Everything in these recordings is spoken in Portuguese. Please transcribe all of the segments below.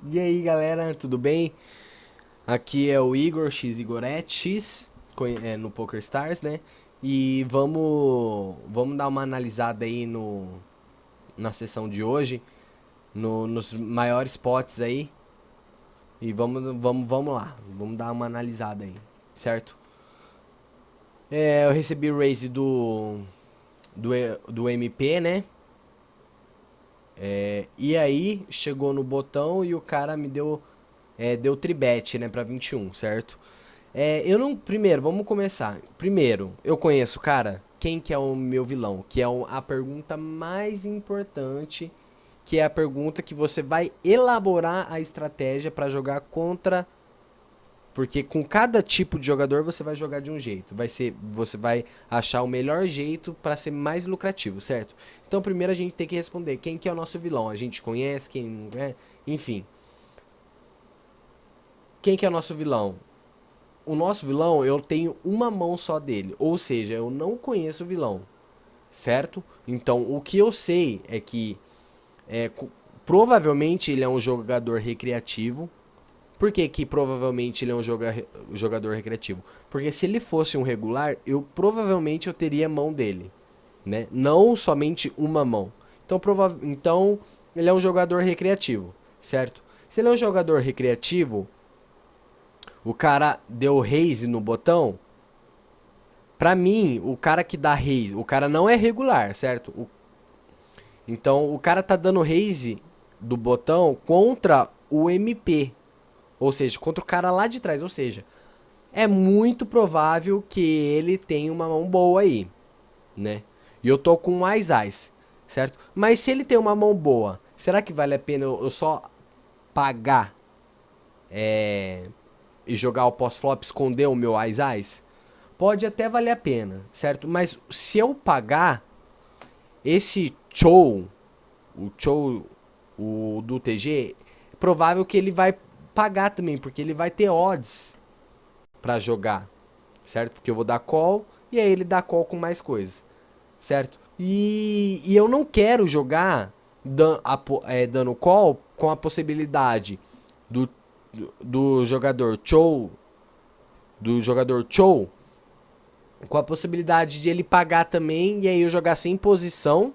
E aí galera, tudo bem? Aqui é o Igor X Igoret X no PokerStars, né? E vamos dar uma analisada aí na sessão de hoje, nos maiores pots aí. E vamos lá, vamos dar uma analisada aí, certo? Eu recebi o raise do MP, né? E aí chegou no botão e o cara me deu tribet, né, pra 21, certo? Eu não. Primeiro, vamos começar. Primeiro, eu conheço, cara, quem que é o meu vilão? Que é a pergunta mais importante, que é a pergunta que você vai elaborar a estratégia pra jogar contra. Porque com cada tipo de jogador você vai jogar de um jeito. Você vai achar o melhor jeito pra ser mais lucrativo, certo? Então, primeiro a gente tem que responder quem que é o nosso vilão. A gente conhece, quem não é, enfim. Quem que é o nosso vilão? O nosso vilão, eu tenho uma mão só dele. Ou seja, eu não conheço o vilão, certo? Então, o que eu sei é que é, provavelmente ele é um jogador recreativo. Por que, que provavelmente ele é um jogador recreativo? Porque se ele fosse um regular, eu teria mão dele, né? Não somente uma mão. Então ele é um jogador recreativo, certo? Se ele é um jogador recreativo, o cara deu raise no botão. Pra mim, o cara que dá raise, o cara não é regular, certo? Então, o cara tá dando raise do botão contra o MP. Ou seja, contra o cara lá de trás. Ou seja, é muito provável que ele tenha uma mão boa aí, né? E eu tô com mais ais, certo? Mas se ele tem uma mão boa, será que vale a pena eu só pagar e jogar o pós-flop, esconder o meu ais? Pode até valer a pena, certo? Mas se eu pagar, esse o Chow, o do TG, é provável que ele vai pagar também, porque ele vai ter odds pra jogar, certo? Porque eu vou dar call e aí ele dá call com mais coisas, certo? E eu não quero jogar dando call com a possibilidade do, do jogador Chow, do jogador Chow, com a possibilidade de ele pagar também e aí eu jogar sem posição.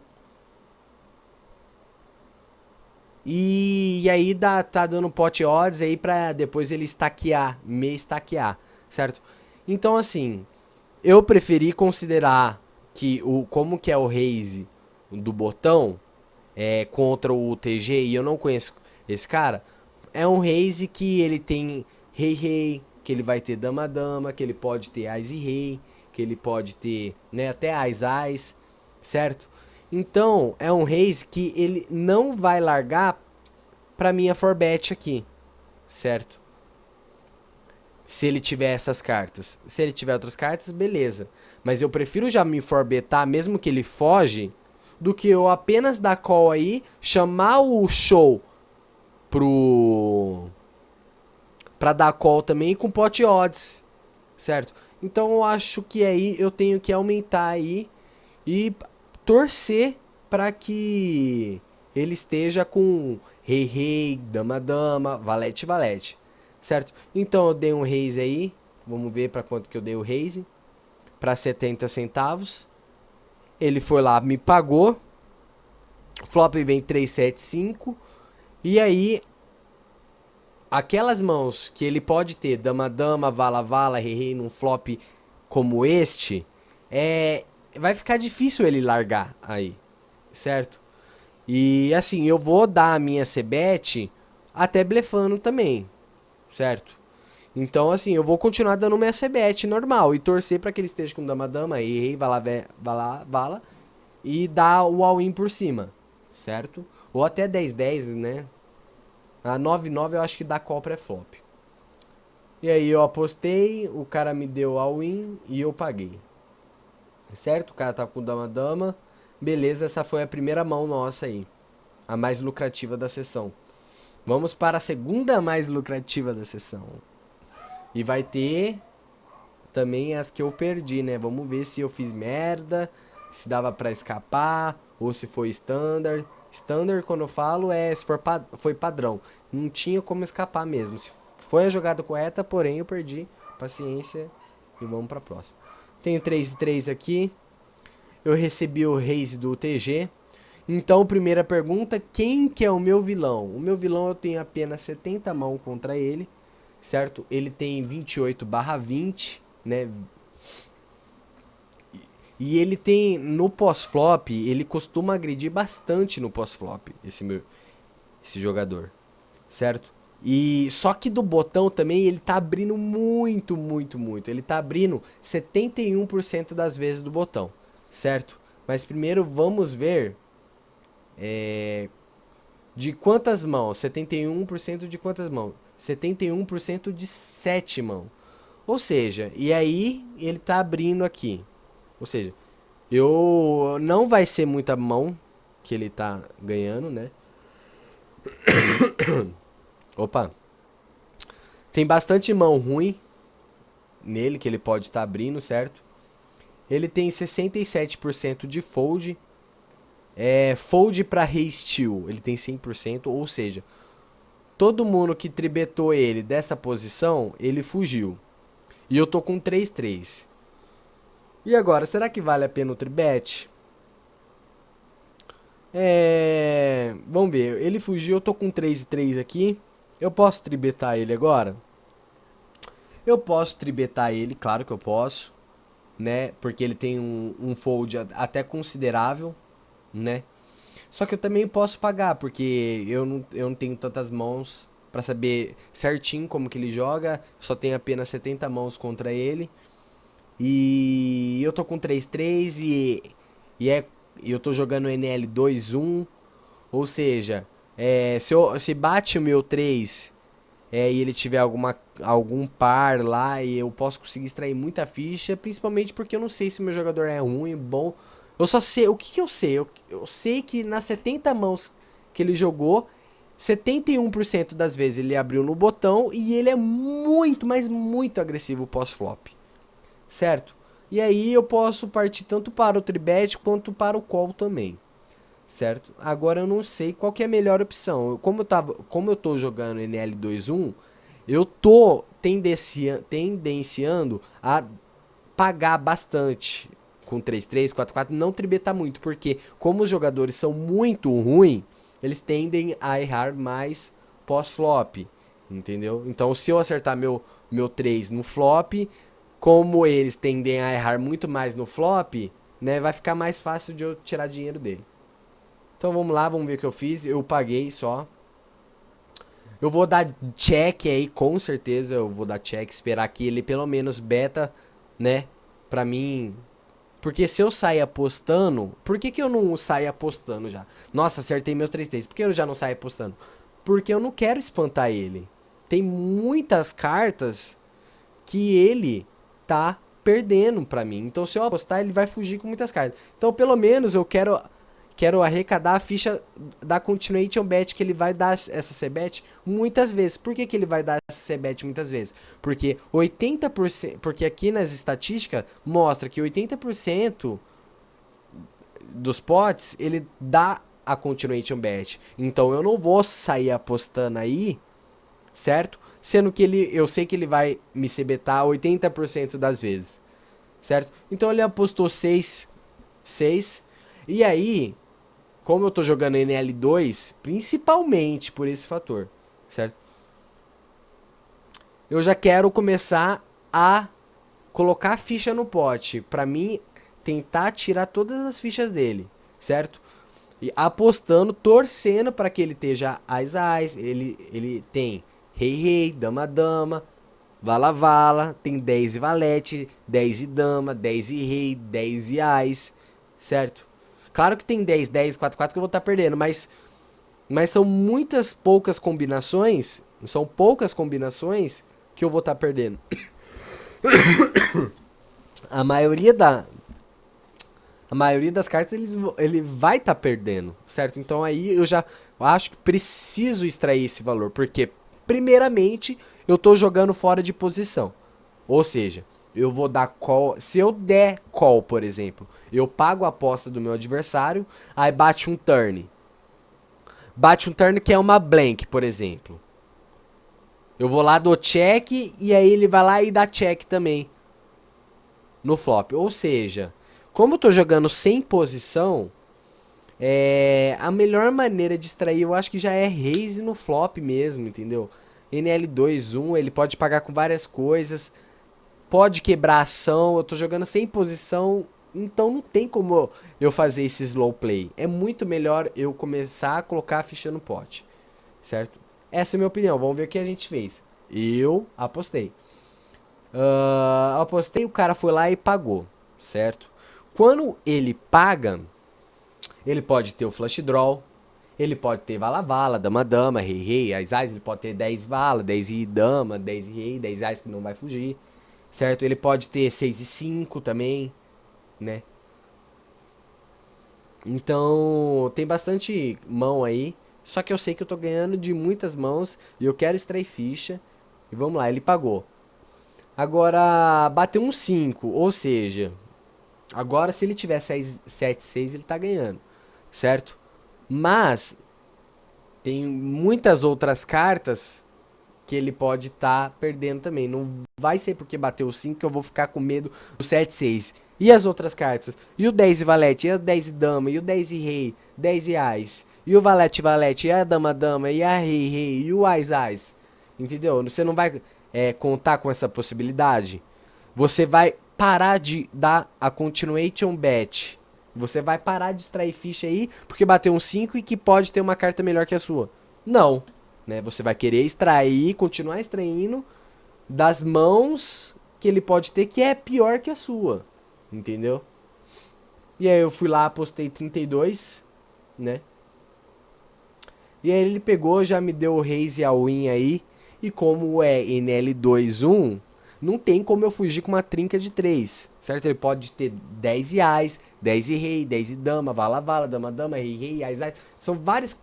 E aí tá dando pot odds aí pra depois ele me estaquear, certo? Então assim, eu preferi considerar que como que é o raise do botão contra o TG e eu não conheço esse cara, é um raise que ele tem rei, que ele vai ter dama-dama, que ele pode ter ás e rei, que ele pode ter, né, até ás, certo? Então, é um raise que ele não vai largar pra minha forbet aqui, certo? Se ele tiver essas cartas. Se ele tiver outras cartas, beleza. Mas eu prefiro já me forbetar, mesmo que ele foge, do que eu apenas dar call aí, chamar o show pro. Pra dar call também com pot odds, certo? Então eu acho que aí eu tenho que aumentar aí e torcer para que ele esteja com rei, dama, valete, certo? Então eu dei um raise aí, vamos ver para quanto que eu dei o raise, para 70 centavos. Ele foi lá, me pagou. Flop vem 375 e aí aquelas mãos que ele pode ter dama, vala, rei num flop como este, vai ficar difícil ele largar aí, certo? E assim, eu vou dar a minha cebet até blefando também, certo? Então, assim, eu vou continuar dando minha cebet normal e torcer para que ele esteja com dama, e rei, vala, e dar o all-in por cima, certo? Ou até 10-10, né? A 9-9 eu acho que dá call pré-flop. E aí eu apostei, o cara me deu all-in e eu paguei. Certo? O cara tá com dama. Beleza, essa foi a primeira mão nossa aí. A mais lucrativa da sessão. Vamos para a segunda mais lucrativa da sessão. E vai ter também as que eu perdi, né? Vamos ver se eu fiz merda, se dava pra escapar, ou se foi standard. Standard, quando eu falo, se for foi padrão. Não tinha como escapar mesmo. Se foi a jogada correta, porém eu perdi. Paciência e vamos pra próxima. Tenho 3 e 3 aqui. Eu recebi o raise do TG. Então, primeira pergunta, quem que é o meu vilão? O meu vilão eu tenho apenas 70 mãos contra ele, certo? Ele tem 28/20, né? E ele tem, no pós-flop, ele costuma agredir bastante no pós-flop, esse jogador, certo? E só que do botão também ele tá abrindo muito, muito, muito. Ele tá abrindo 71% das vezes do botão, certo? Mas primeiro vamos ver de quantas mãos? 71% de quantas mãos? 71% de 7 mãos. Ou seja, e aí ele tá abrindo aqui. Ou seja, eu não vai ser muita mão que ele tá ganhando, né? Opa. Tem bastante mão ruim nele que ele pode estar abrindo, certo? Ele tem 67% de fold. Fold pra re-steal, ele tem 100%, ou seja, todo mundo que tribetou ele dessa posição, ele fugiu. E eu tô com 3-3. E agora, será que vale a pena o tribet? Vamos ver, ele fugiu, eu tô com 3-3 aqui. Eu posso tribetar ele agora? Eu posso tribetar ele, claro que eu posso, né? Porque ele tem um fold até considerável, né? Só que eu também posso pagar, porque eu não tenho tantas mãos pra saber certinho como que ele joga. Só tenho apenas 70 mãos contra ele. E eu tô com 3-3 e eu tô jogando NL 2-1. Ou seja, se bate o meu 3 e ele tiver algum par lá, e eu posso conseguir extrair muita ficha, principalmente porque eu não sei se o meu jogador é ruim, bom. Eu só sei, o que que eu sei? Eu sei que nas 70 mãos que ele jogou, 71% das vezes ele abriu no botão e ele é muito, mas muito agressivo pós-flop, certo? E aí eu posso partir tanto para o tribet quanto para o call também, certo? Agora eu não sei qual que é a melhor opção. Como eu tô jogando NL21, eu tô tendenciando a pagar bastante com 3-3, 4-4, não tribetar muito, porque como os jogadores são muito ruins, eles tendem a errar mais pós-flop, entendeu? Então se eu acertar meu 3 no flop, como eles tendem a errar muito mais no flop, né, vai ficar mais fácil de eu tirar dinheiro dele. Então vamos lá, vamos ver o que eu fiz. Eu paguei só. Eu vou dar check aí, com certeza eu vou dar check, esperar que ele pelo menos beta, né, pra mim. Porque se eu sair apostando, por que que eu não saio apostando já? Nossa, acertei meus 3-3, por que eu já não saio apostando? Porque eu não quero espantar ele. Tem muitas cartas que ele tá perdendo pra mim. Então se eu apostar, ele vai fugir com muitas cartas. Então pelo menos eu quero arrecadar a ficha da Continuation Bet, que ele vai dar essa C-Bet muitas vezes. Por que que ele vai dar essa C-Bet muitas vezes? Porque 80%, porque aqui nas estatísticas mostra que 80% dos pots ele dá a Continuation Bet. Então eu não vou sair apostando aí, certo? Sendo que eu sei que ele vai me CBetar 80% das vezes, certo? Então ele apostou 6. E aí, como eu tô jogando NL2, principalmente por esse fator, certo? Eu já quero começar a colocar a ficha no pote, pra mim tentar tirar todas as fichas dele, certo? E apostando, torcendo para que ele esteja Ás, ele tem Rei, Dama, Vala, tem 10 e Valete, 10 e Dama, 10 e Rei, 10 e Ás, certo? Claro que tem 10, 4 que eu vou estar perdendo, mas são poucas combinações, são poucas combinações que eu vou estar perdendo. A maioria a maioria das cartas ele vai estar perdendo, certo? Então aí eu já acho que preciso extrair esse valor, porque primeiramente eu tô jogando fora de posição. Ou seja, eu vou dar call, se eu der call, por exemplo, eu pago a aposta do meu adversário, aí bate um turn. Bate um turn que é uma blank, por exemplo. Eu vou lá, dou check, e aí ele vai lá e dá check também no flop. Ou seja, como eu tô jogando sem posição, a melhor maneira de extrair eu acho que já é raise no flop mesmo, entendeu? NL2-1, ele pode pagar com várias coisas, pode quebrar ação, eu tô jogando sem posição, então não tem como eu fazer esse slow play. É muito melhor eu começar a colocar a ficha no pote, certo? Essa é a minha opinião, vamos ver o que a gente fez. Eu apostei. Apostei, o cara foi lá e pagou, certo? Quando ele paga, ele pode ter o flush draw, ele pode ter vala-vala, dama-dama, rei-rei, ás-ás, ele pode ter 10 vala, 10 rei-dama, 10 rei, 10 ás que não vai fugir, certo? Ele pode ter 6 e 5 também, né? Então, tem bastante mão aí, só que eu sei que eu tô ganhando de muitas mãos e eu quero extrair ficha. E vamos lá, ele pagou. Agora, bateu um 5, ou seja, agora se ele tiver 7, 6, ele tá ganhando, certo? Mas tem muitas outras cartas que ele pode estar perdendo também. Não vai ser porque bateu o 5 que eu vou ficar com medo do 7 6. E as outras cartas? E o 10 e valete, e a 10 e dama, e o 10 e rei, 10 e ás. E o valete valete, e a dama dama, e a rei rei, e o ás ás. Entendeu? Você não vai contar com essa possibilidade. Você vai parar de dar a continuation bet. Você vai parar de extrair ficha aí porque bateu um 5 e que pode ter uma carta melhor que a sua. Não, né? Você vai querer extrair, continuar extraindo das mãos que ele pode ter que é pior que a sua. Entendeu? E aí eu fui lá, apostei 32, né? E aí ele pegou, já me deu o raise e a win aí. E como é NL2-1, não tem como eu fugir com uma trinca de 3, certo? Ele pode ter 10 reais, 10 e rei, 10 e dama, vala vala, dama dama, rei rei, ás ás. São várias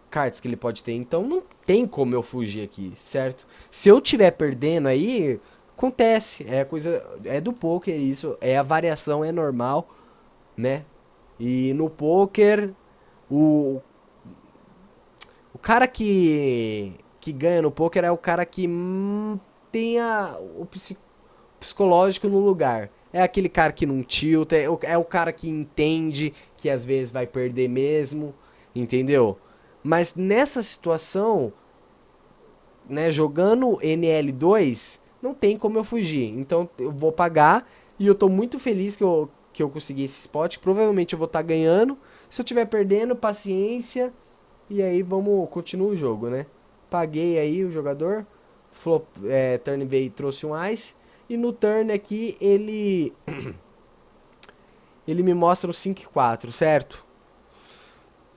cartas que ele pode ter, então não tem como eu fugir aqui, certo? Se eu tiver perdendo aí, acontece, é coisa, é do poker isso, é a variação, é normal, né? E no poker, o, o cara que ganha no poker é o cara que tem o psicológico no lugar. É aquele cara que não tilta, é o cara que entende que às vezes vai perder mesmo, entendeu? Mas nessa situação, né, jogando NL2, não tem como eu fugir. Então eu vou pagar e eu tô muito feliz que eu consegui esse spot. Provavelmente eu vou estar ganhando. Se eu estiver perdendo, paciência. E aí vamos continuar o jogo, né? Paguei aí o jogador. Turn veio trouxe um ice. E no turn aqui ele me mostra o 5 e 4, certo?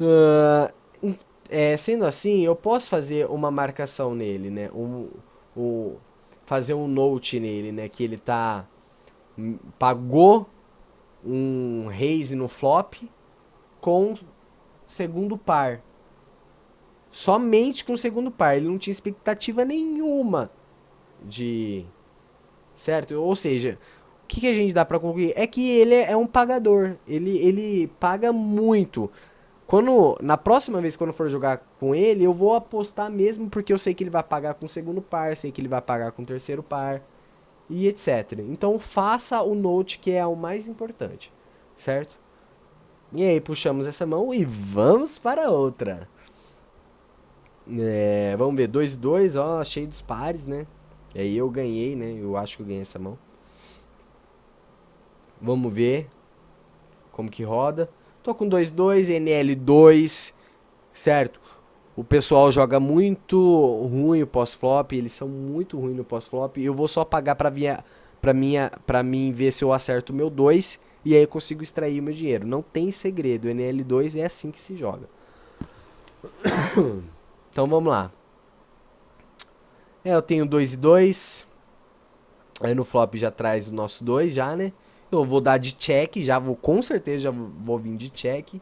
Ah, sendo assim, eu posso fazer uma marcação nele, né? Fazer um note nele, né? Que ele pagou um raise no flop com segundo par. Somente com segundo par. Ele não tinha expectativa nenhuma de. Certo? Ou seja, o que a gente dá pra concluir? É que ele é um pagador. Ele paga muito. Na próxima vez quando eu for jogar com ele, eu vou apostar mesmo porque eu sei que ele vai pagar com o segundo par, sei que ele vai pagar com o terceiro par e etc. Então faça o note que é o mais importante, certo? E aí puxamos essa mão e vamos para outra. Vamos ver, 2 e 2, ó, cheio dos pares, né? E aí eu ganhei, né? Eu acho que eu ganhei essa mão. Vamos ver como que roda. Tô com 2-2, NL2, certo? O pessoal joga muito ruim o pós-flop, eles são muito ruins no pós-flop. E eu vou só pagar pra mim ver se eu acerto o meu 2 e aí eu consigo extrair o meu dinheiro. Não tem segredo, NL2 é assim que se joga. Então vamos lá. Eu tenho 2 e 2. Aí no flop já traz o nosso 2 já, né? Eu vou dar de check, com certeza já vou vir de check.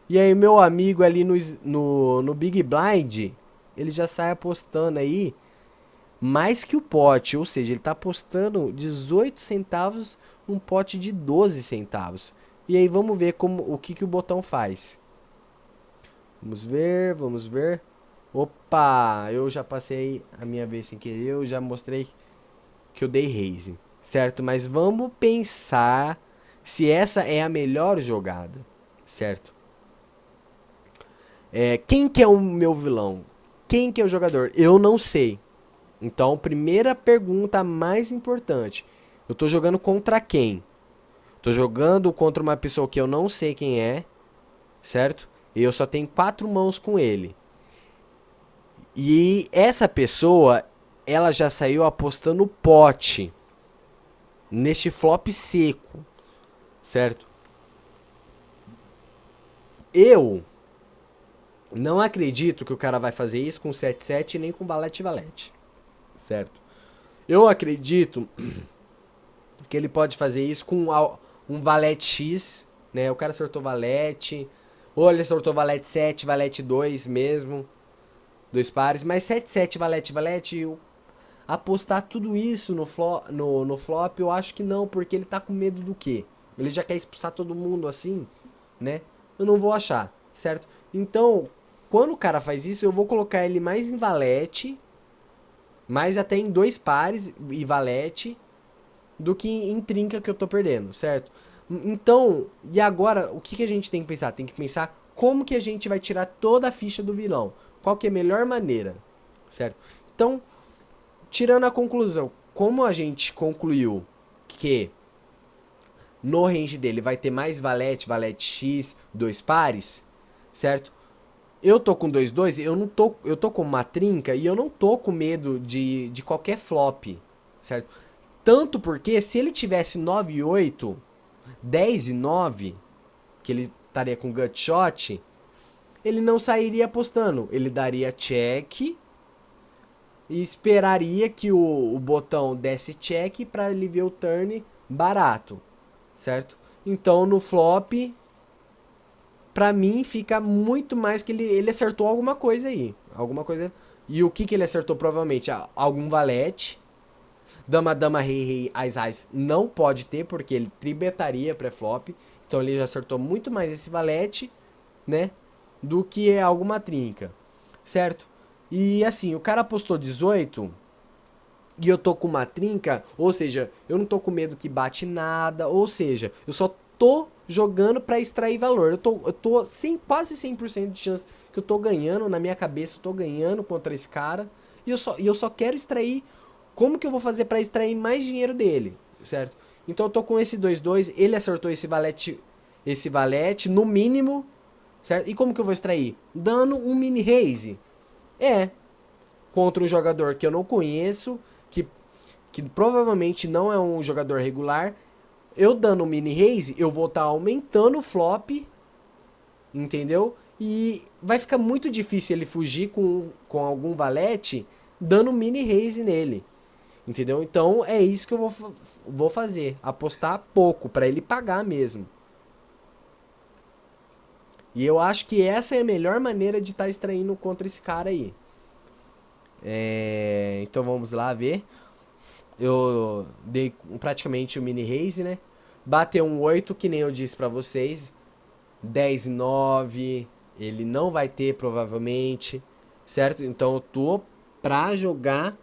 E aí meu amigo ali no Big Blind, ele já sai apostando aí mais que o pote, ou seja, ele tá apostando 18 centavos num pote de 12 centavos. E aí vamos ver o que o botão faz. Vamos ver, vamos ver. Opa, eu já passei a minha vez sem querer, eu já mostrei que eu dei raise, certo? Mas vamos pensar se essa é a melhor jogada, certo? Quem que é o meu vilão? Quem que é o jogador? Eu não sei. Então, primeira pergunta mais importante. Eu tô jogando contra quem? Tô jogando contra uma pessoa que eu não sei quem é, certo? E eu só tenho 4 mãos com ele. E essa pessoa, ela já saiu apostando pote neste flop seco, certo? Eu não acredito que o cara vai fazer isso com 7-7 nem com valete-valete, certo? Eu acredito que ele pode fazer isso com um valete X, né? O cara acertou valete, ou ele acertou valete 7, valete 2 mesmo, dois pares, mas 7-7 valete-valete, apostar tudo isso no flop, eu acho que não, porque ele tá com medo do quê? Ele já quer expulsar todo mundo assim, né? Eu não vou achar, certo? Então, quando o cara faz isso, eu vou colocar ele mais em valete, mais até em dois pares e valete, do que em trinca que eu tô perdendo, certo? Então, e agora, o que a gente tem que pensar? Tem que pensar como que a gente vai tirar toda a ficha do vilão. Qual que é a melhor maneira, certo? Então, tirando a conclusão, como a gente concluiu que no range dele vai ter mais valete, valete X, dois pares, certo? Eu tô com 2-2, eu tô com uma trinca e eu não tô com medo de qualquer flop, certo? Tanto porque se ele tivesse 9-8, 10-9, que ele estaria com gut shot, ele não sairia apostando, ele daria check e esperaria que o botão desse check para ele ver o turn barato, certo? Então no flop, pra mim fica muito mais que ele acertou alguma coisa aí, alguma coisa. E o que ele acertou provavelmente? Algum valete. Dama, dama, rei, rei, ás, ás não pode ter porque ele tribetaria pré-flop. Então ele já acertou muito mais esse valete, né? Do que alguma trinca, certo? E assim, o cara apostou 18 e eu tô com uma trinca, ou seja, eu não tô com medo que bate nada, ou seja, eu só tô jogando pra extrair valor. Eu tô quase 100% de chance que eu tô ganhando, na minha cabeça eu tô ganhando contra esse cara, e eu só quero extrair, como que eu vou fazer pra extrair mais dinheiro dele, certo? Então eu tô com esse 2-2, ele acertou esse valete, no mínimo, certo? E como que eu vou extrair? Dando um mini raise. É, contra um jogador que eu não conheço, que, que provavelmente não é um jogador regular. Eu dando um mini raise, eu vou estar aumentando o flop, entendeu? E vai ficar muito difícil ele fugir com algum valete dando mini raise nele. Entendeu? Então é isso que eu vou fazer. Apostar pouco, para ele pagar mesmo. E eu acho que essa é a melhor maneira de estar extraindo contra esse cara aí. Então vamos lá ver. Eu dei praticamente o mini raise, né? Bateu um 8 que nem eu disse pra vocês. 10-9. Ele não vai ter, provavelmente. Certo? Então eu tô pra jogar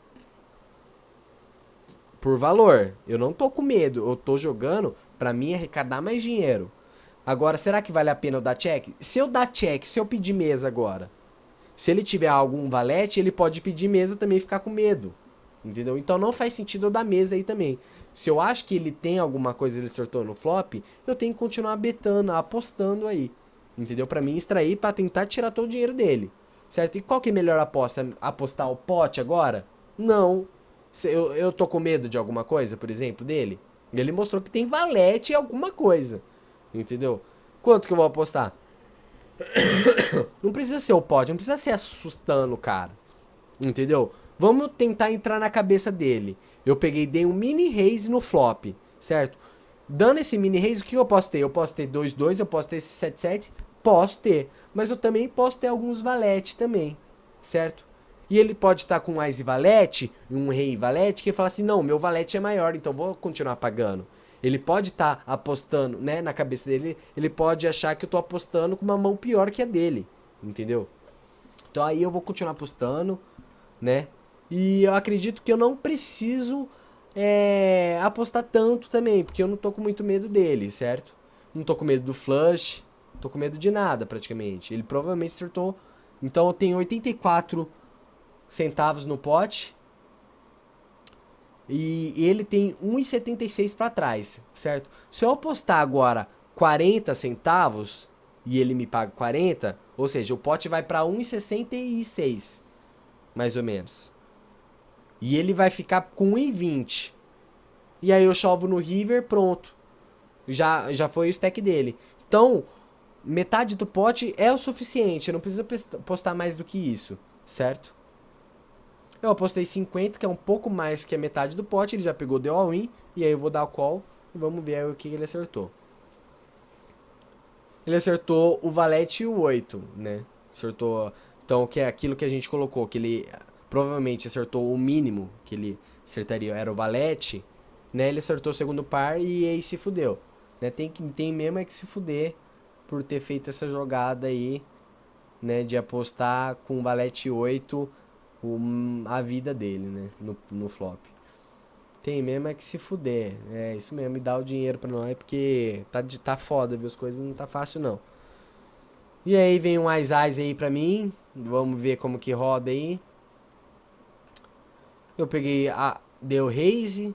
por valor. Eu não tô com medo. Eu tô jogando pra mim arrecadar mais dinheiro. Agora, será que vale a pena eu dar check? Se eu dar check, se eu pedir mesa agora, se ele tiver algum valete, ele pode pedir mesa também e ficar com medo. Entendeu? Então não faz sentido eu dar mesa aí também. Se eu acho que ele tem alguma coisa ele acertou no flop, eu tenho que continuar betando, apostando aí. Entendeu? Pra mim extrair pra tentar tirar todo o dinheiro dele. Certo? E qual que é a melhor aposta? Apostar o pote agora? Não. Eu tô com medo de alguma coisa, por exemplo, dele. Ele mostrou que tem valete e alguma coisa. Entendeu? Quanto que eu vou apostar? Não precisa ser o pote, não precisa ser assustando o cara. Entendeu? Vamos tentar entrar na cabeça dele. Eu peguei, dei um mini raise no flop, certo? Dando esse mini raise, o que eu posso ter? Eu posso ter 2-2, eu posso ter esse 7-7, posso ter. Mas eu também posso ter alguns valete também, certo? E ele pode estar com mais valete, um rei valete, que fala assim, não, meu valete é maior, então vou continuar pagando. Ele pode estar apostando, né, na cabeça dele, ele pode achar que eu tô apostando com uma mão pior que a dele, entendeu? Então aí eu vou continuar apostando, né? E eu acredito que eu não preciso apostar tanto também, porque eu não tô com muito medo dele, certo? Não tô com medo do flush, tô com medo de nada praticamente. Ele provavelmente acertou. Então eu tenho 84 centavos no pote e ele tem 1,76 para trás, certo? Se eu apostar agora 40 centavos e ele me paga 40, ou seja, o pote vai para 1,66, mais ou menos. E ele vai ficar com 1,20. E aí eu chovo no river, pronto. Já foi o stack dele. Então, metade do pote é o suficiente, eu não preciso postar mais do que isso, certo? Eu apostei 50, que é um pouco mais que a metade do pote, ele já pegou, deu all-in, e aí eu vou dar o call e vamos ver aí o que ele acertou. Ele acertou o valete e o 8, né? Acertou, então, que é aquilo que a gente colocou, que ele provavelmente acertou o mínimo que ele acertaria, era o valete, né? Ele acertou o segundo par e aí se fudeu, né? Tem mesmo é que se fuder por ter feito essa jogada aí, né? De apostar com o valete 8 a vida dele, né? No flop. Tem mesmo é que se fuder. É isso mesmo, e dá o dinheiro pra nós, porque tá foda, viu? As coisas não tá fácil, não. E aí vem um Ais Ais aí pra mim. Vamos ver como que roda aí. Eu peguei a deu raise,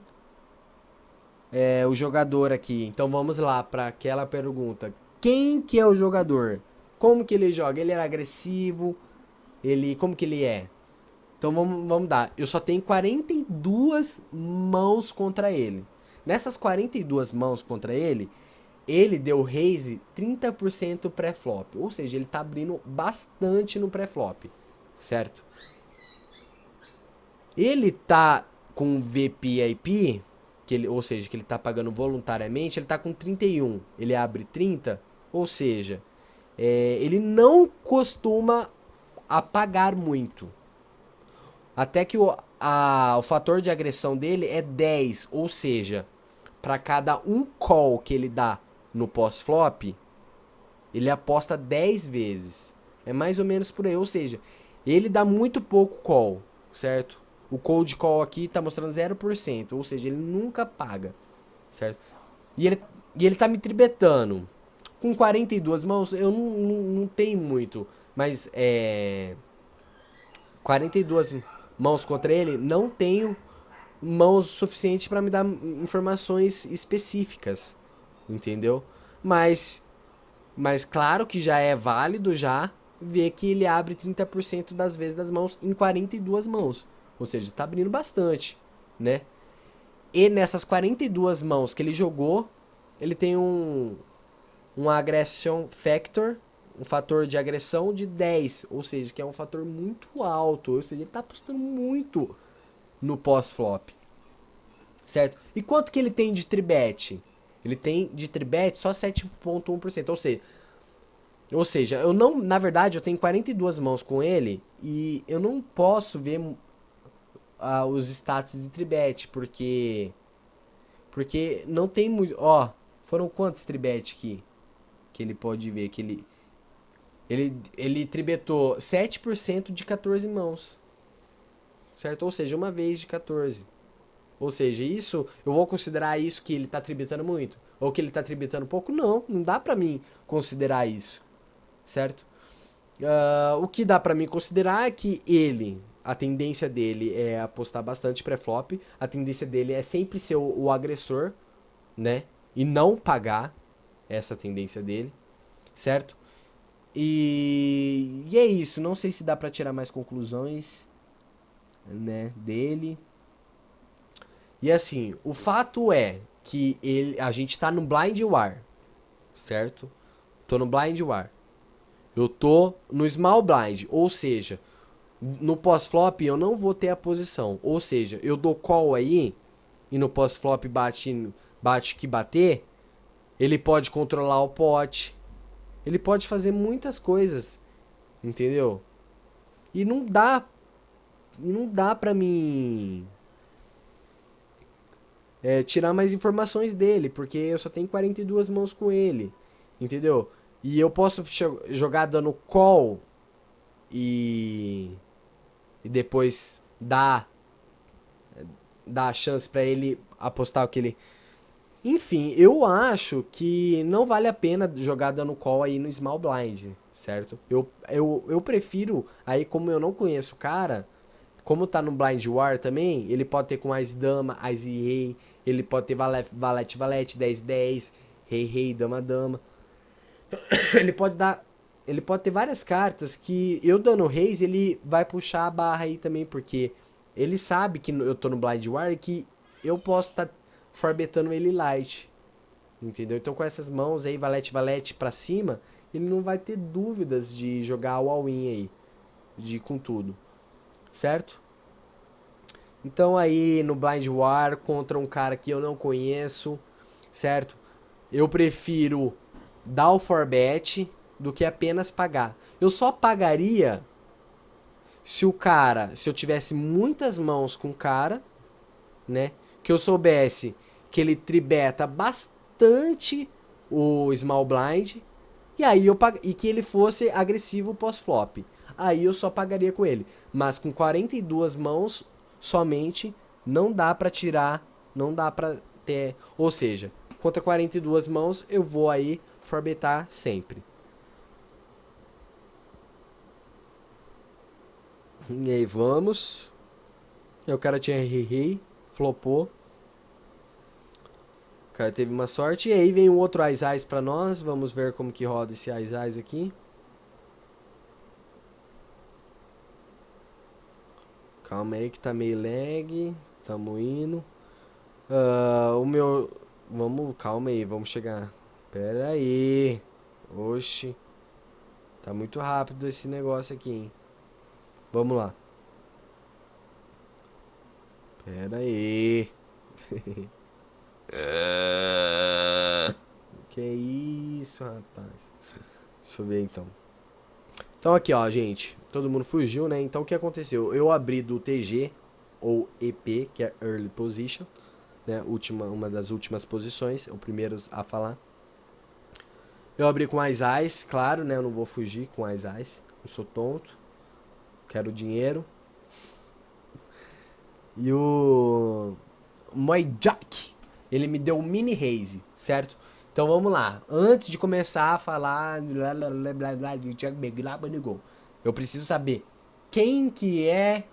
o jogador aqui. Então vamos lá pra aquela pergunta. Quem que é o jogador? Como que ele joga? Ele era agressivo? Como que ele é? Então vamos dar. Eu só tenho 42 mãos contra ele. Nessas 42 mãos contra ele, ele deu raise 30% pré-flop. Ou seja, ele tá abrindo bastante no pré-flop. Certo? Ele tá com VPIP, ou seja, que ele tá pagando voluntariamente, ele tá com 31. Ele abre 30, ou seja, ele não costuma apagar muito. Até que o fator de agressão dele é 10, ou seja, para cada um call que ele dá no pós-flop, ele aposta 10 vezes. É mais ou menos por aí, ou seja, ele dá muito pouco call, certo? O cold call aqui tá mostrando 0%, ou seja, ele nunca paga, certo? E ele, e ele tá me tribetando. Com 42 mãos, eu não tenho muito, mas 42 mãos contra ele, não tenho mãos suficientes para me dar informações específicas, entendeu? Mas, mas claro que já é válido já ver que ele abre 30% das vezes das mãos em 42 mãos. Ou seja, tá abrindo bastante, né? E nessas 42 mãos que ele jogou, ele tem um aggression factor, um fator de agressão de 10, ou seja, que é um fator muito alto, ou seja, ele tá apostando muito no pós-flop, certo? E quanto que ele tem de tribet? Ele tem de tribet só 7,1%, ou seja, eu não, na verdade, eu tenho 42 mãos com ele e eu não posso ver os status de tribet, porque não tem muito, ó, foram quantos tribet aqui que ele pode ver que ele tribetou 7% de 14 mãos, certo? Ou seja, uma vez de 14. Ou seja, isso, eu vou considerar isso que ele tá tributando muito? Ou que ele tá tributando pouco? Não, não dá pra mim considerar isso, certo? O que dá pra mim considerar é que a tendência dele é apostar bastante pré-flop, a tendência dele é sempre ser o agressor, né? E não pagar, essa tendência dele, certo? E é isso, não sei se dá pra tirar mais conclusões, né, dele. E assim, o fato é que a gente tá no blind war, certo? Tô no blind war. Eu tô no small blind, ou seja, no pós-flop eu não vou ter a posição. Ou seja, eu dou call aí e no pós-flop bate que bater, ele pode controlar o pot, ele pode fazer muitas coisas, entendeu? E não dá pra mim tirar mais informações dele, porque eu só tenho 42 mãos com ele, entendeu? E eu posso jogar dando call e, e depois dá a chance pra ele apostar o que ele. Enfim, eu acho que não vale a pena jogar dando call aí no Small Blind, certo? Eu prefiro, aí como eu não conheço o cara, como tá no Blind War também, ele pode ter com Ás Dama, Ás e Rei, ele pode ter Valete, Valete, 10, 10, Rei, Rei, Dama, Dama. Ele pode dar. Ele pode ter várias cartas que eu dando Reis, ele vai puxar a barra aí também, porque ele sabe que eu tô no Blind War e que eu posso estar forbetando ele light. Entendeu? Então com essas mãos aí, Valete, Valete pra cima, ele não vai ter dúvidas de jogar o all-in aí. De ir com tudo. Certo? Então aí no Blind War contra um cara que eu não conheço, certo? Eu prefiro dar o forbet do que apenas pagar. Eu só pagaria se eu tivesse muitas mãos com o cara, né? Que eu soubesse que ele tribeta bastante o small blind e aí e que ele fosse agressivo pós-flop. Aí eu só pagaria com ele. Mas com 42 mãos somente não dá pra tirar, não dá pra ter, ou seja, contra 42 mãos eu vou aí forbetar sempre. E aí vamos. E o cara tinha rei, flopou. O cara teve uma sorte. E aí vem um outro Ais pra nós. Vamos ver como que roda esse Ais aqui. Calma aí que tá meio lag. Tamo indo. O meu... Vamos, calma aí, vamos chegar. Pera aí. Oxi. Tá muito rápido esse negócio aqui, hein. Vamos lá. Pera aí. Que isso, rapaz. Deixa eu ver então. Então aqui, ó, gente. Todo mundo fugiu, né? Então o que aconteceu? Eu abri do TG, ou EP, que é Early Position, né? Uma das últimas posições, o primeiro a falar. Eu abri com Ais, claro, né? Eu não vou fugir com Ais. Não sou tonto. Quero dinheiro. E o Jack, ele me deu um mini raise, certo? Então vamos lá. Antes de começar a falar eu preciso saber quem que é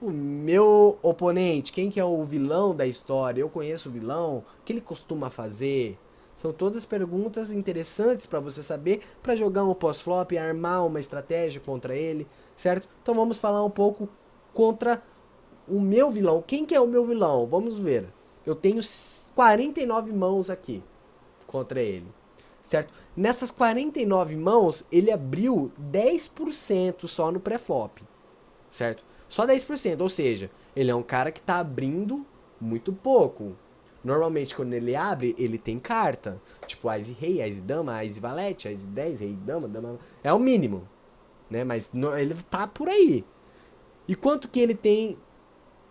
o meu oponente, quem que é o vilão da história. Eu conheço o vilão, o que ele costuma fazer. São todas perguntas interessantes para você saber, para jogar um pós-flop e armar uma estratégia contra ele, certo? Então vamos falar um pouco contra o meu vilão. Quem que é o meu vilão? Vamos ver. Eu tenho 49 mãos aqui contra ele, certo? Nessas 49 mãos, ele abriu 10% só no pré-flop, certo? Só 10%, ou seja, ele é um cara que tá abrindo muito pouco. Normalmente, quando ele abre, ele tem carta. Tipo, Ás e Rei, Ás e Dama, Ás e Valete, Ás e 10, Rei e Dama, Dama... É o mínimo, né? Mas ele tá por aí. E quanto que ele tem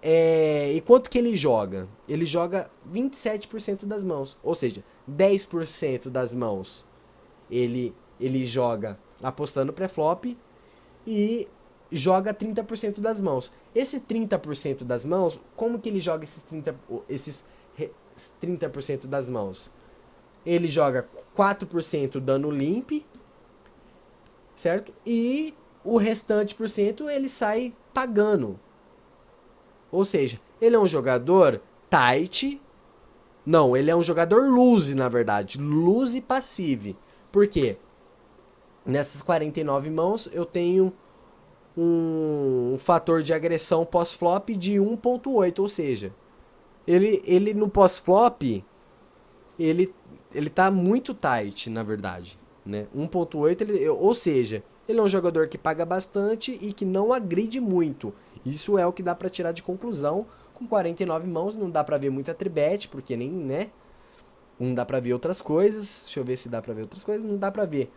e quanto que ele joga? Ele joga 27% das mãos. Ou seja, 10% das mãos ele joga apostando pré-flop e joga 30% das mãos. Esse 30% das mãos, como que ele joga esses 30% das mãos? Ele joga 4% dano limp, certo? E o restante por cento ele sai pagando. Ou seja, ele é um jogador tight. Não, ele é um jogador lose, na verdade. Lose passive. Por quê? Nessas 49 mãos eu tenho um fator de agressão pós-flop de 1.8. Ou seja, ele no pós-flop, ele tá muito tight, na verdade. Né? 1.8, ou seja, ele é um jogador que paga bastante e que não agride muito. Isso é o que dá pra tirar de conclusão. Com 49 mãos não dá pra ver muita tribet, porque nem, né? Não dá pra ver outras coisas. Deixa eu ver se dá pra ver outras coisas. Não dá pra ver.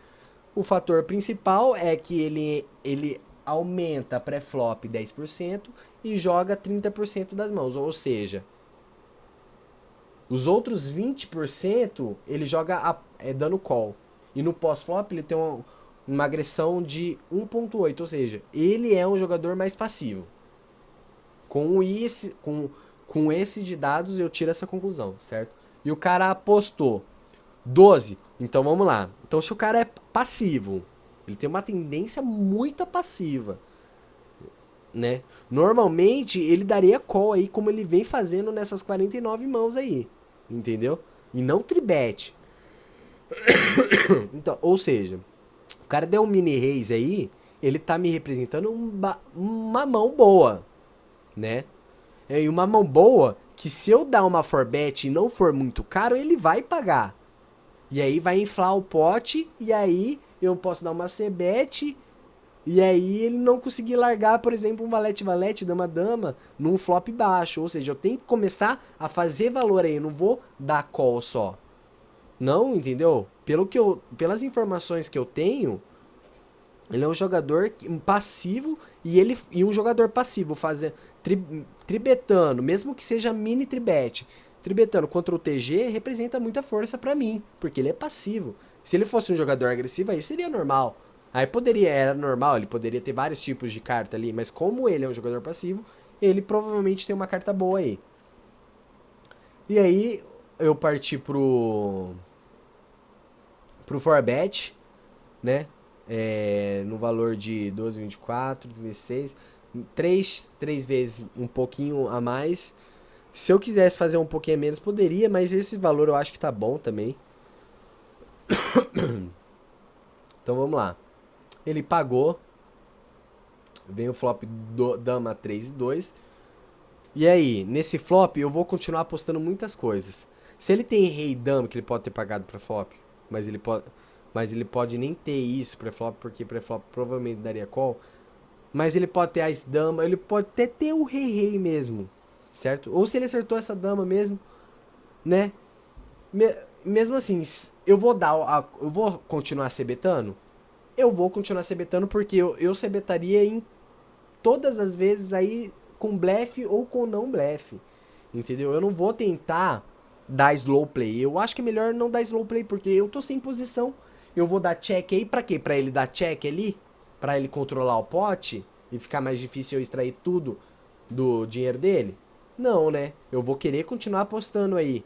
O fator principal é que ele aumenta pré-flop 10% e joga 30% das mãos. Ou seja, os outros 20% ele joga dando call. E no pós-flop ele tem uma agressão de 1.8, ou seja, ele é um jogador mais passivo. Com esse de dados eu tiro essa conclusão, certo? E o cara apostou 12. Então vamos lá. Então se o cara é passivo, ele tem uma tendência muito passiva, né? Normalmente ele daria call aí como ele vem fazendo nessas 49 mãos aí, entendeu? E não tribet. Então, ou seja, o cara deu um mini raise aí, ele tá me representando uma mão boa, né? E uma mão boa que se eu dar uma forbet e não for muito caro, ele vai pagar. E aí vai inflar o pote, e aí eu posso dar uma c-bet, e aí ele não conseguir largar, por exemplo, um valete-valete, dama-dama, num flop baixo. Ou seja, eu tenho que começar a fazer valor aí, eu não vou dar call só. Não, entendeu? Pelas informações que eu tenho, ele é um jogador passivo e um jogador passivo tribetando, mesmo que seja mini tribet, tribetando contra o TG representa muita força pra mim, porque ele é passivo. Se ele fosse um jogador agressivo aí seria normal. Era normal, ele poderia ter vários tipos de carta ali, mas como ele é um jogador passivo, ele provavelmente tem uma carta boa aí. E aí eu parti pro forbet, né? No valor de 12,24, 16, três vezes um pouquinho a mais. Se eu quisesse fazer um pouquinho a menos, poderia, mas esse valor eu acho que tá bom também. Então vamos lá. Ele pagou. Vem o flop dama 3 e 2. E aí, nesse flop eu vou continuar apostando muitas coisas. Se ele tem rei dama que ele pode ter pagado pra flop, mas ele pode nem ter isso pré-flop, porque pré-flop provavelmente daria call. Mas ele pode ter as dama, ele pode até ter o rei mesmo, certo? Ou se ele acertou essa dama mesmo, né? Mesmo assim, eu vou continuar cebetando? Eu vou continuar cebetando porque eu cebetaria em todas as vezes aí com blefe ou com não blefe, entendeu? Eu não vou tentar dar slow play. Eu acho que é melhor não dar slow play porque eu tô sem posição. Eu vou dar check aí pra quê? Pra ele dar check ali? Pra ele controlar o pote e ficar mais difícil eu extrair tudo do dinheiro dele? Não, né? Eu vou querer continuar apostando aí,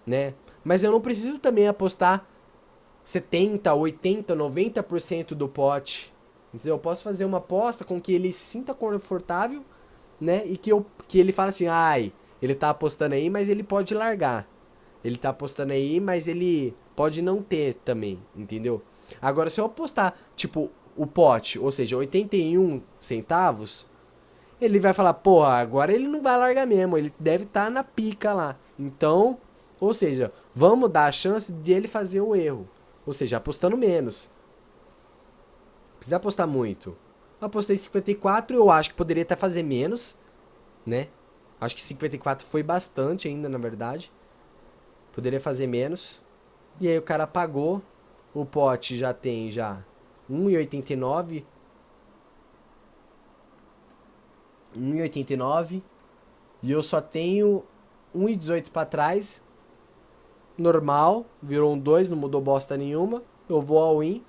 né? Mas eu não preciso também apostar 70, 80, 90% do pote. Entendeu? Eu posso fazer uma aposta com que ele se sinta confortável, né? E que ele fala assim, ai, ele tá apostando aí, mas ele pode largar. Ele tá apostando aí, mas ele pode não ter também, entendeu? Agora, se eu apostar, tipo, o pote, ou seja, 81 centavos, ele vai falar, porra, agora ele não vai largar mesmo, ele deve estar na pica lá. Então, ou seja, vamos dar a chance de ele fazer o erro. Ou seja, apostando menos. Precisa apostar muito. Eu apostei 54, eu acho que poderia até fazer menos, né? Acho que 54 foi bastante ainda, na verdade. Poderia fazer menos. E aí o cara pagou. O pote já tem já 1,89. 1,89. E eu só tenho 1,18 pra trás. Normal. Virou um 2, não mudou bosta nenhuma. Eu vou all in.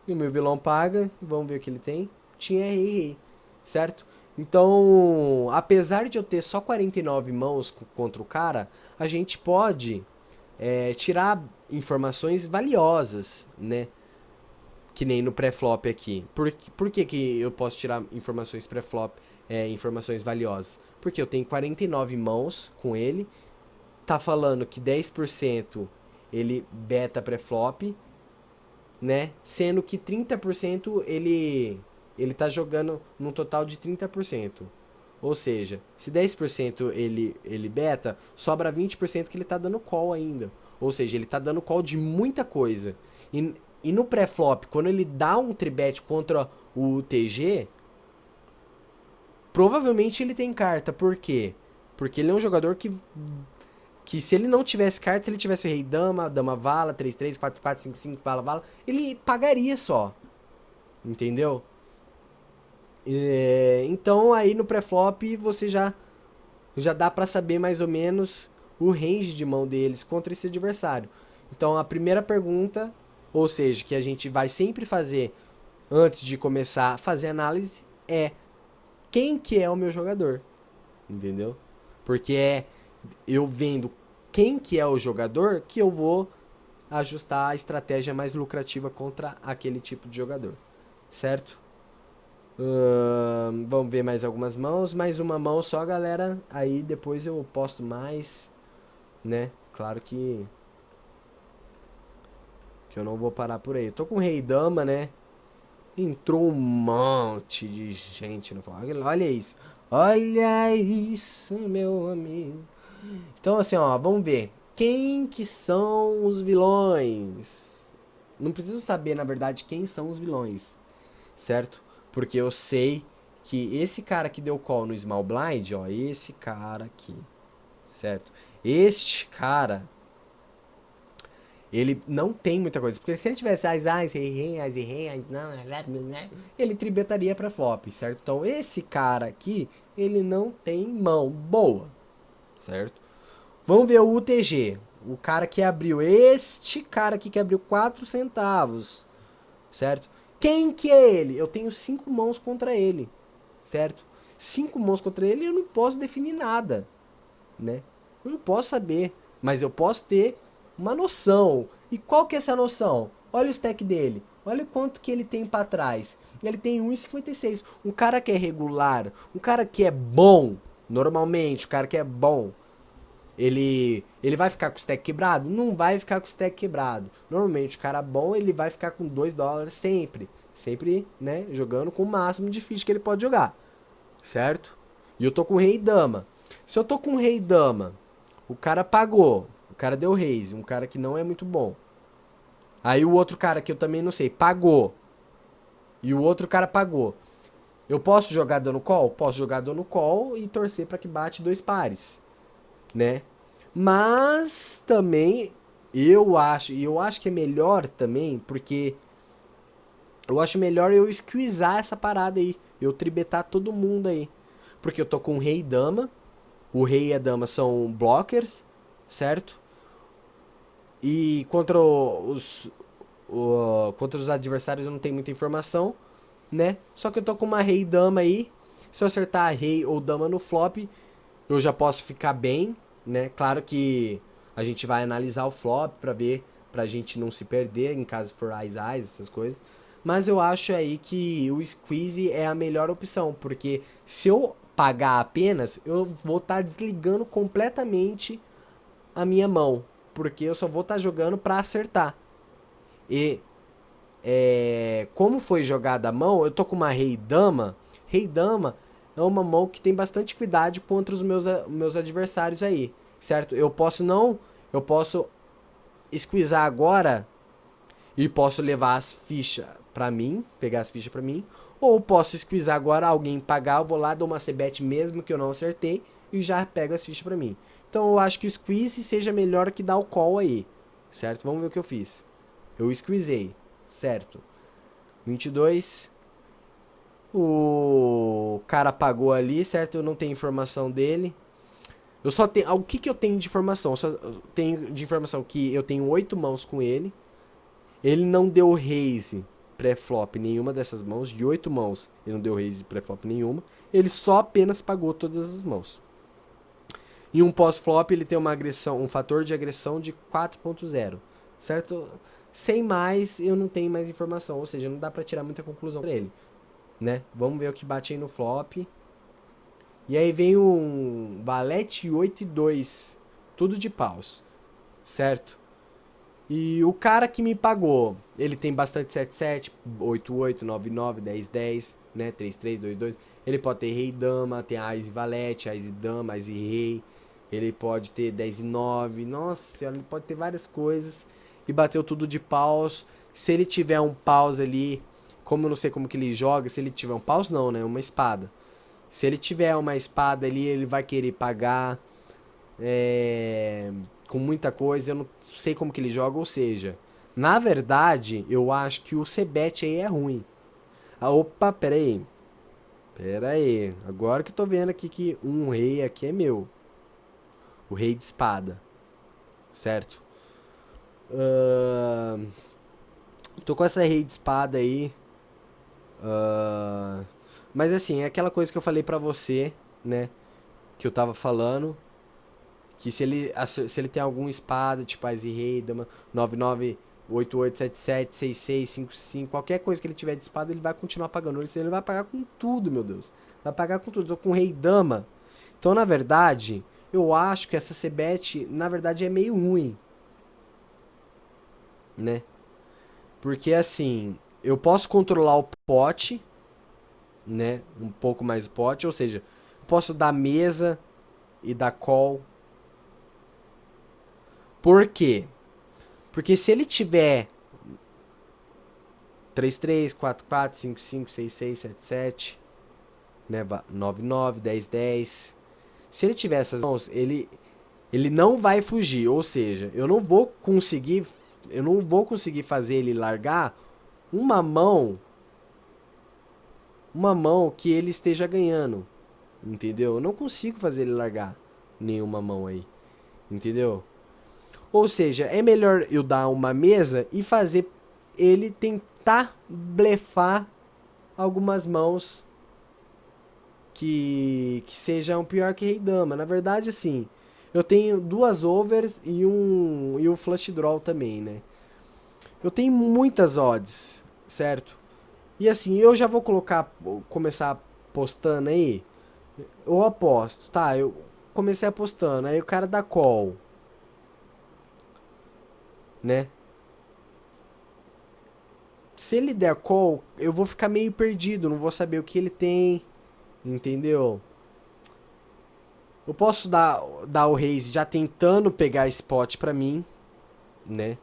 E o meu vilão paga. Vamos ver o que ele tem. Tinha rei, certo? Então, apesar de eu ter só 49 mãos contra o cara, a gente pode tirar informações valiosas, né? Que nem no pré-flop aqui. Por que eu posso tirar informações pré-flop, informações valiosas? Porque eu tenho 49 mãos com ele, tá falando que 10% ele beta pré-flop, né? Sendo que 30% ele tá jogando num total de 30%. Ou seja, se 10% ele beta, sobra 20% que ele tá dando call ainda. Ou seja, ele tá dando call de muita coisa. E no pré-flop, quando ele dá um tribet contra o TG, provavelmente ele tem carta. Por quê? Porque ele é um jogador que se ele não tivesse carta, se ele tivesse rei dama, dama vala, 3-3, 4-4, 5-5, vala, vala, ele pagaria só. Entendeu? Então aí no pré-flop você já dá pra saber mais ou menos o range de mão deles contra esse adversário. Então a primeira pergunta ou seja, que a gente vai sempre fazer antes de começar a fazer análise, é quem que é o meu jogador, entendeu? Porque é eu vendo quem que é o jogador que eu vou ajustar a estratégia mais lucrativa contra aquele tipo de jogador, certo? Vamos ver mais algumas mãos, mais uma mão só, galera. Aí depois eu posto mais, né? Claro que eu não vou parar por aí. Eu tô com o Rei Dama, né? Entrou um monte de gente no Flock. Olha isso. Olha isso, meu amigo. Então, assim, ó, vamos ver. Quem que são os vilões? Não preciso saber, na verdade, quem são os vilões, certo? Porque eu sei que esse cara que deu call no Small Blind, ó, esse cara aqui, certo? Este cara, ele não tem muita coisa. Porque se ele tivesse ele tribetaria pra flop, certo? Então esse cara aqui, ele não tem mão boa, certo? Vamos ver o UTG. O cara que abriu, este cara aqui que abriu 4 centavos, certo? Quem que é ele? Eu tenho 5 mãos contra ele, certo? 5 mãos contra ele e eu não posso definir nada, né? Eu não posso saber, mas eu posso ter uma noção. E qual que é essa noção? Olha o stack dele. Olha quanto que ele tem para trás. Ele tem 1,56. Um cara que é regular, um cara que é bom, normalmente, o cara que é bom, ele vai ficar com o stack quebrado? Não vai ficar com o stack quebrado. Normalmente, o cara bom, ele vai ficar com $2 sempre. Sempre, né, jogando com o máximo de ficha que ele pode jogar. Certo? E eu tô com rei e dama. Se eu tô com rei e dama, o cara pagou. O cara deu raise, um cara que não é muito bom. Aí o outro cara que eu também não sei, pagou. E o outro cara pagou. Eu posso jogar dando call? Posso jogar dando call e torcer para que bate 2 pares, né? Mas também eu acho que é melhor também, porque eu acho melhor eu squeezar essa parada aí, eu tribetar todo mundo aí. Porque eu tô com rei e dama, o rei e a dama são blockers, certo? E contra os adversários eu não tenho muita informação, né? Só que eu tô com uma rei e dama aí. Se eu acertar rei ou dama no flop, eu já posso ficar bem, né? Claro que a gente vai analisar o flop pra ver, pra gente não se perder em caso for eyes, essas coisas. Mas eu acho aí que o squeeze é a melhor opção, porque se eu pagar apenas, eu vou estar desligando completamente a minha mão, porque eu só vou estar jogando pra acertar. E como foi jogada a mão, eu tô com uma rei dama. Rei dama é uma mão que tem bastante cuidado contra os meus adversários aí, certo? Eu posso squeezar agora e posso levar as fichas pra mim, pegar as fichas pra mim, ou posso squeezar agora, alguém pagar, eu vou lá, dou uma c-bet mesmo que eu não acertei e já pego as fichas pra mim. Então eu acho que o squeeze seja melhor que dar o call aí, certo? Vamos ver o que eu fiz. Eu squeezei, certo? 22. O cara pagou ali, certo? Eu não tenho informação dele. Eu só tenho. O que eu tenho de informação? Eu só tenho de informação que eu tenho 8 mãos com ele. Ele não deu raise pré-flop nenhuma dessas mãos. De 8 mãos, ele não deu raise pré-flop nenhuma. Ele só apenas pagou todas as mãos. E um pós-flop, ele tem uma agressão, um fator de agressão de 4.0, certo? Sem mais, eu não tenho mais informação. Ou seja, não dá pra tirar muita conclusão pra ele, né? Vamos ver o que bate aí no flop. E aí vem um valete 8 e 2, tudo de paus, certo? E o cara que me pagou, ele tem bastante 7-7, 8-8, 9-9, 10-10, né? 3-3, 2-2. Ele pode ter rei e dama, tem ás e valete, ás e dama, ás e rei. Ele pode ter 10 e 9. Nossa, ele pode ter várias coisas. E bateu tudo de paus. Se ele tiver um paus ali, como eu não sei como que ele joga, se ele tiver um paus não, né? Uma espada. Se ele tiver uma espada ali, ele vai querer pagar com muita coisa. Eu não sei como que ele joga, ou seja, na verdade, eu acho que o Cebet aí é ruim. Ah, opa, pera aí. Pera aí. Agora que eu tô vendo aqui que um rei aqui é meu. O rei de espada. Certo? Ahn, Tô com essa rei de espada aí. ah, Mas assim, é aquela coisa que eu falei pra você, né? Que eu tava falando. Que se ele tem alguma espada, tipo Ás e Rei, Dama 99, 88, 77, 66, 55, qualquer coisa que ele tiver de espada, ele vai continuar pagando. Ele vai pagar com tudo, meu Deus. Vai pagar com tudo. Tô com Rei Dama. Então, na verdade, eu acho que essa Sebete, na verdade, é meio ruim, né? Porque assim, eu posso controlar o pote, né? Um pouco mais o pote, ou seja, eu posso dar mesa e dar call. Por quê? Porque se ele tiver 3-3, 4-4, 5-5, 6-6, 7-7, né? 9-9, 10-10. Se ele tiver essas mãos, ele não vai fugir. Ou seja, eu não vou conseguir fazer ele largar uma mão, uma mão que ele esteja ganhando. Entendeu? Eu não consigo fazer ele largar nenhuma mão aí. Entendeu? Ou seja, é melhor eu dar uma mesa e fazer ele tentar blefar algumas mãos que sejam pior que Rei Dama. Na verdade, assim, eu tenho duas overs e um flush draw também, né? Eu tenho muitas odds, certo? E assim, eu já vou começar apostando aí. Eu aposto, tá? Eu comecei apostando, aí o cara dá call, né? Se ele der call, eu vou ficar meio perdido, não vou saber o que ele tem, entendeu? Eu posso dar o raise já tentando pegar spot pra mim, né?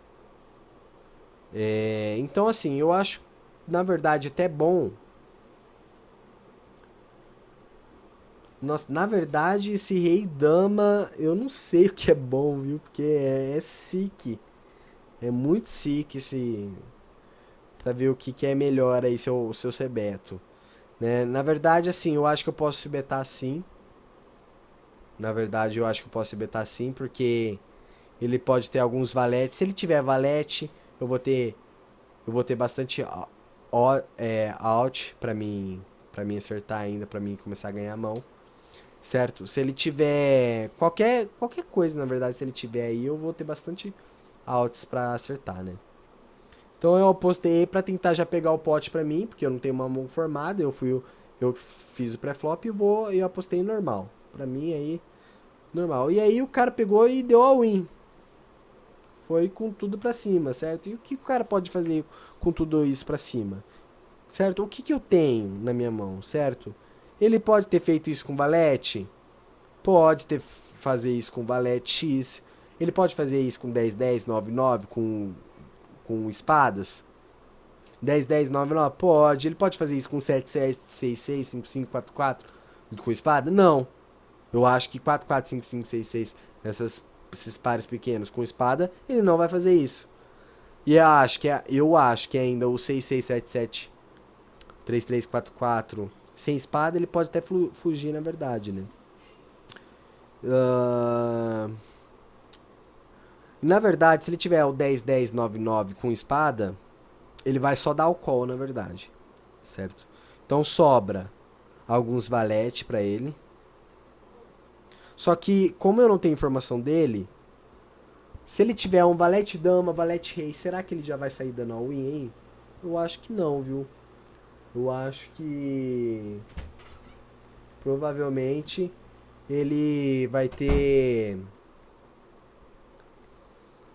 Então, assim, eu acho, na verdade, até bom. Nossa, na verdade, esse rei dama, eu não sei o que é bom, viu? Porque é sick. É muito sick esse. Pra ver o que é melhor aí, seu Sebeto. Né? Na verdade, assim, eu acho que eu posso se betar sim. Na verdade, eu acho que eu posso se betar sim, porque ele pode ter alguns valetes. Se ele tiver valete, eu vou ter. Eu vou ter bastante out pra mim acertar ainda, pra mim começar a ganhar a mão. Certo? Se ele tiver qualquer coisa, na verdade, se ele tiver aí, eu vou ter bastante outs pra acertar, né? Então eu apostei pra tentar já pegar o pote pra mim, porque eu não tenho uma mão formada, eu fiz o pré-flop e eu apostei normal. Pra mim aí, normal. E aí o cara pegou e deu all win. Foi com tudo pra cima, certo? E o que o cara pode fazer com tudo isso pra cima? Certo? O que eu tenho na minha mão, certo? Ele pode ter feito isso com valete? Pode ter fazer isso com valete X. Ele pode fazer isso com 10-10, 9-9, com espadas? 10-10, 9-9? Pode. Ele pode fazer isso com 7-7, 6-6, 5-5, 4-4 com espada? Não. Eu acho que 4-4, 5-5, 6-6, esses pares pequenos com espada, ele não vai fazer isso. E eu acho que ainda o 6-6-7-7, 3-3-4-4 sem espada, ele pode até fugir, na verdade, né? Uh, Na verdade, se ele tiver o 10-10, 9-9 com espada, ele vai só dar o call, na verdade. Certo? Então sobra alguns valete pra ele. Só que, como eu não tenho informação dele, se ele tiver um valete dama, valete rei, será que ele já vai sair dando all-in aí? Eu acho que não, viu? Eu acho que provavelmente ele vai ter.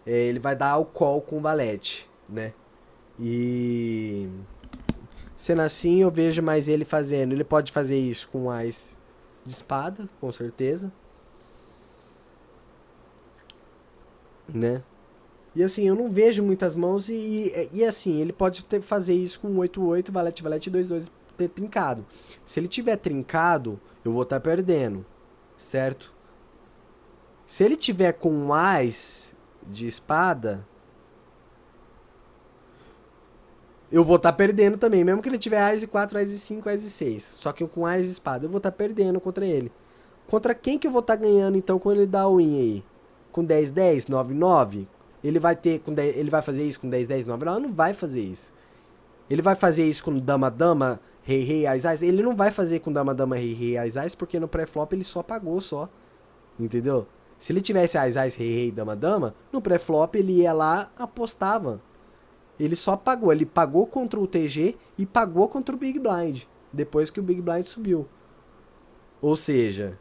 Ele vai dar o call com o valete, né? E sendo assim, eu vejo mais ele fazendo. Ele pode fazer isso com as de espada, com certeza, né? E assim, eu não vejo muitas mãos e assim, ele pode fazer isso com 8-8, valete, valete 2-2 ter trincado. Se ele tiver trincado, eu vou estar perdendo, certo? Se ele tiver com um as de espada, eu vou estar perdendo também, mesmo que ele tiver as e 4, as e 5, as e 6. Só que com as de espada, eu vou estar perdendo contra ele. Contra quem que eu vou estar ganhando então quando ele dá o win aí? Com 10-10, 9-9? Ele vai ter com 10, ele vai fazer isso com 10-10, 9-9? Não vai fazer isso. Ele vai fazer isso com dama-dama, rei-rei, ás-ás? Ele não vai fazer com dama-dama, rei-rei, ás-ás, porque no pré-flop ele só pagou só. Entendeu? Se ele tivesse ás-ás, rei-rei, dama-dama, no pré-flop ele ia lá, apostava. Ele só pagou. Ele pagou contra o TG e pagou contra o Big Blind. Depois que o Big Blind subiu. Ou seja...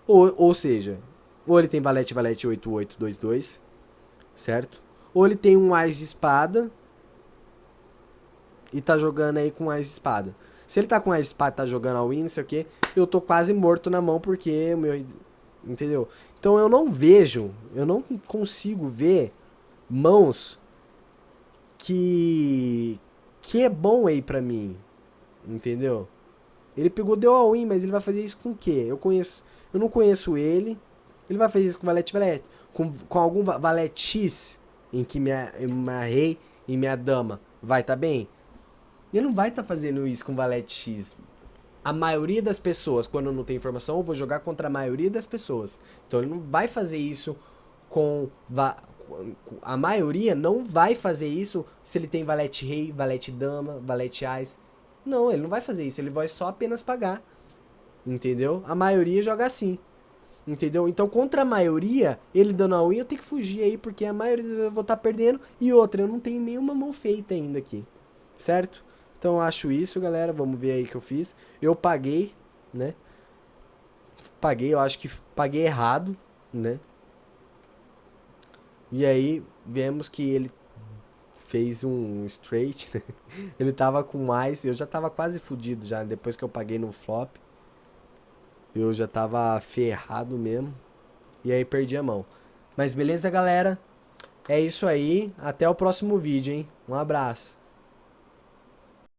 Ou ele tem valete, valete 8822, certo? Ou ele tem um ás de espada e tá jogando aí com ás de espada. Se ele tá com ás de espada e tá jogando all-in, não sei o que, eu tô quase morto na mão porque o meu... Entendeu? Então eu não consigo ver mãos que é bom aí pra mim, entendeu? Ele pegou, deu all-in, mas ele vai fazer isso com o quê? Eu não conheço ele. Ele vai fazer isso com valete, valete. Com algum valete X, em que minha rei e minha dama vai tá bem. Ele não vai tá fazendo isso com valete X. A maioria das pessoas, quando não tem informação, eu vou jogar contra a maioria das pessoas. Então ele não vai fazer isso com... A maioria não vai fazer isso se ele tem valete rei, valete dama, valete ás. Não, ele não vai fazer isso. Ele vai só apenas pagar. Entendeu? A maioria joga assim. Entendeu? Então, contra a maioria, ele dando all-in, eu tenho que fugir aí, porque a maioria eu vou estar perdendo. E outra, eu não tenho nenhuma mão feita ainda aqui. Certo? Então, eu acho isso, galera. Vamos ver aí o que eu fiz. Eu paguei, né? Paguei, eu acho que paguei errado, né? E aí, vemos que ele fez um straight, né? Ele tava com mais, eu já tava quase fudido já, depois que eu paguei no flop. Eu já tava ferrado mesmo. E aí perdi a mão. Mas beleza, galera? É isso aí. Até o próximo vídeo, hein? Um abraço.